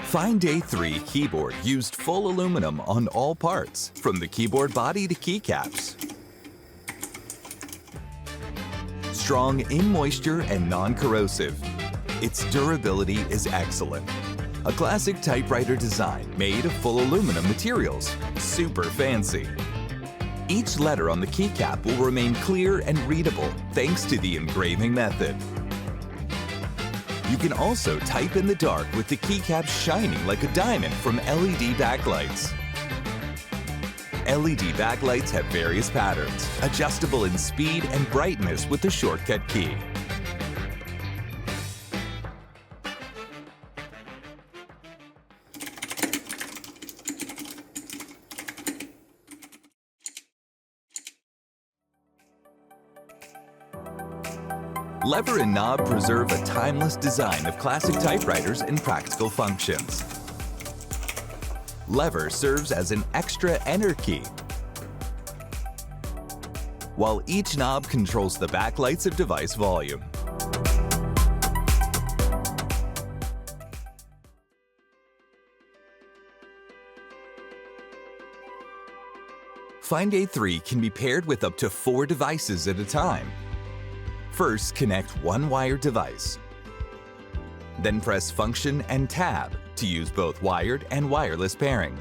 FINEDAY 3 keyboard used full aluminum on all parts, from the keyboard body to keycaps. Strong in moisture and non-corrosive. Its durability is excellent. A classic typewriter design made of full aluminum materials. Super fancy. Each letter on the keycap will remain clear and readable thanks to the engraving method. You can also type in the dark with the keycap shining like a diamond from LED backlights. LED backlights have various patterns, adjustable in speed and brightness with the shortcut key. Lever and knob preserve a timeless design of classic typewriters and practical functions. Lever serves as an extra enter key, while each knob controls the backlights of device volume. FINEDAY 3 can be paired with up to 4 devices at a time. First, connect one wired device. Then press Function and Tab to use both wired and wireless pairing.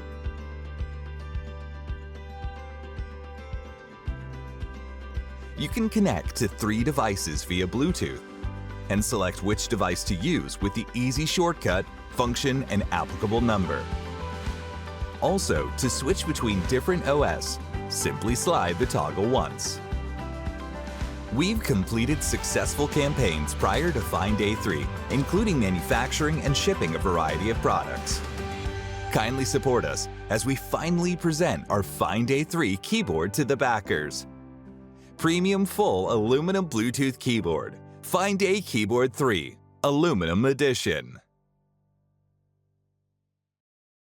You can connect to 3 devices via Bluetooth and select which device to use with the easy shortcut, function, and applicable number. Also, to switch between different OS, simply slide the toggle once. We've completed successful campaigns prior to FINEDAY 3, including manufacturing and shipping a variety of products. Kindly support us as we finally present our FINEDAY 3 keyboard to the backers. Premium full aluminum Bluetooth keyboard, FINEDAY Keyboard 3, Aluminum Edition.